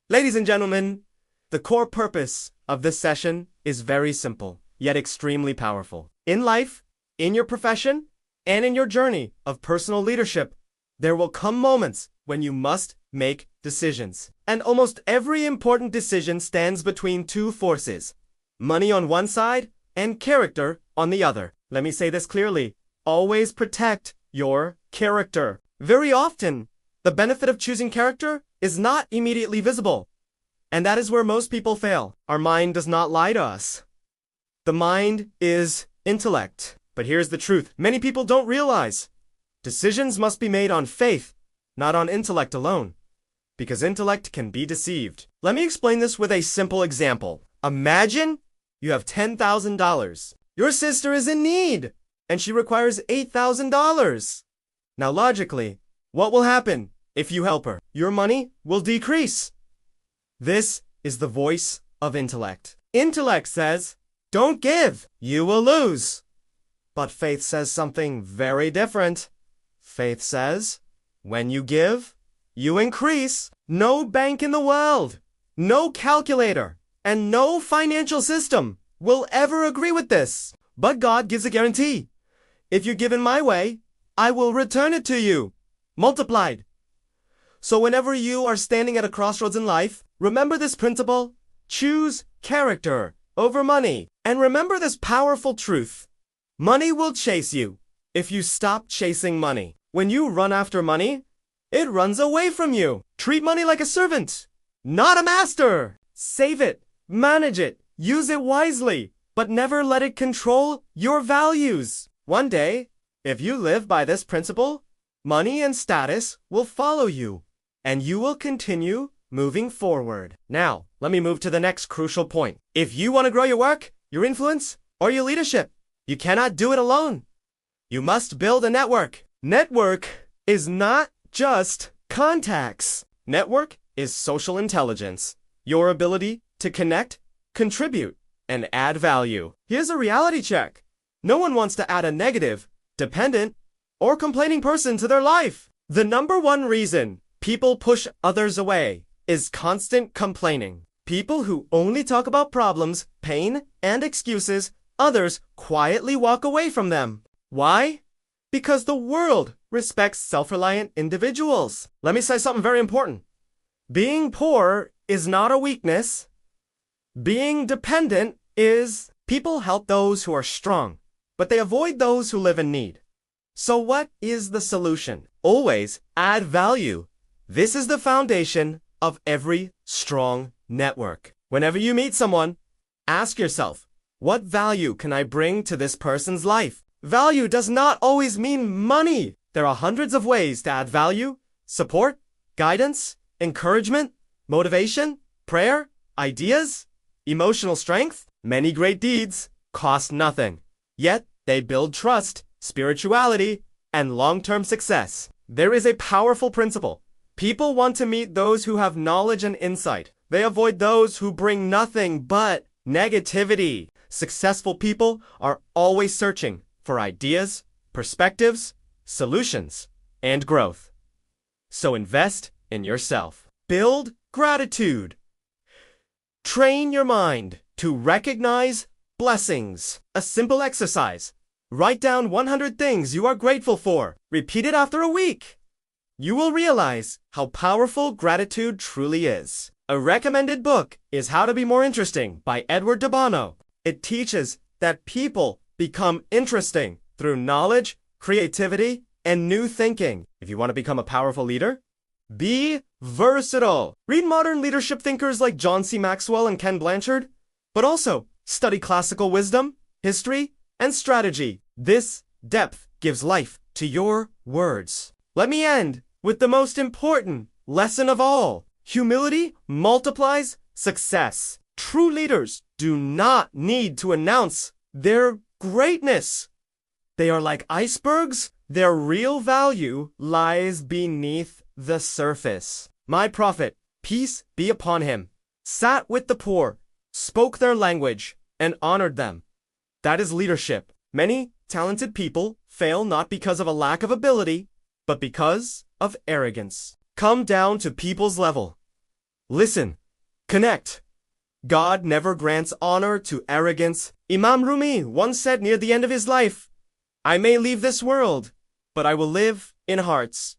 Ladies and gentlemen, the core purpose of this session is very simple, yet extremely powerful. In life, in your profession, and in your journey of personal leadership, there will come moments when you must make decisions. And almost every important decision stands between two forces, money on one side and character on the other. Let me say this clearly. Always protect your character. Very often, the benefit of choosing character is not immediately visible. And that is where most people fail. Our mind does not lie to us. The mind is intellect. But here's the truth. Many people don't realize decisions must be made on faith, not on intellect alone. Because intellect can be deceived. Let me explain this with a simple example. Imagine you have $10,000. Your sister is in need, and she requires $8,000. Now logically, what will happen if you help her? Your money will decrease. This is the voice of intellect. Intellect says, don't give, you will lose. But faith says something very different. Faith says, when you give, you increase. No bank in the world, no calculator, and no financial system will ever agree with this. But God gives a guarantee. If you give in my way, I will return it to you, multiplied. So whenever you are standing at a crossroads in life, remember this principle. Choose character over money. And remember this powerful truth. Money will chase you if you stop chasing money. When you run after money, it runs away from you. Treat money like a servant, not a master. Save it, manage it, use it wisely, but never let it control your values. One day, if you live by this principle, money and status will follow you, and you will continue moving forward. Now, let me move to the next crucial point. If you want to grow your work, your influence, or your leadership, you cannot do it alone. You must build a network. Network is not just contacts. Network is social intelligence, your ability to connect, contribute, and add value. Here's a reality check. No one wants to add a negative, dependent, or complaining person to their life. The number one reason people push others away is constant complaining. People who only talk about problems, pain, and excuses, others quietly walk away from them. Why? Because the world respects self-reliant individuals. Let me say something very important. Being poor is not a weakness. Being dependent is. People help those who are strong, but they avoid those who live in need. So what is the solution? Always add value. This is the foundation of every strong network. Whenever you meet someone, ask yourself, what value can I bring to this person's life? Value does not always mean money. There are hundreds of ways to add value: support, guidance, encouragement, motivation, prayer, ideas, emotional strength. Many great deeds cost nothing, yet they build trust, spirituality, and long-term success. There is a powerful principle. People want to meet those who have knowledge and insight. They avoid those who bring nothing but negativity. Successful people are always searching for ideas, perspectives, solutions, and growth. So invest in yourself. Build gratitude. Train your mind to recognize blessings. A simple exercise. Write down 100 things you are grateful for. Repeat it after a week. You will realize how powerful gratitude truly is. A recommended book is How to Be More Interesting by Edward de Bono. It teaches that people become interesting through knowledge, creativity, and new thinking. If you want to become a powerful leader, be versatile. Read modern leadership thinkers like John C. Maxwell and Ken Blanchard, but also study classical wisdom, history, and strategy. This depth gives life to your words. Let me end with the most important lesson of all. Humility multiplies success. True leaders do not need to announce their greatness. They are like icebergs. Their real value lies beneath the surface. My prophet, peace be upon him, sat with the poor, spoke their language, and honored them. That is leadership. Many talented people fail not because of a lack of ability, but because of arrogance. Come down to people's level. Listen. Connect. God never grants honor to arrogance. Imam Rumi once said near the end of his life, I may leave this world, but I will live in hearts.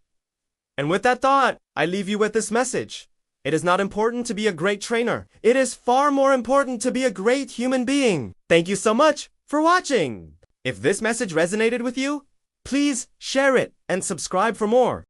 And with that thought, I leave you with this message. It is not important to be a great trainer. It is far more important to be a great human being. Thank you so much for watching. If this message resonated with you, please share it and subscribe for more.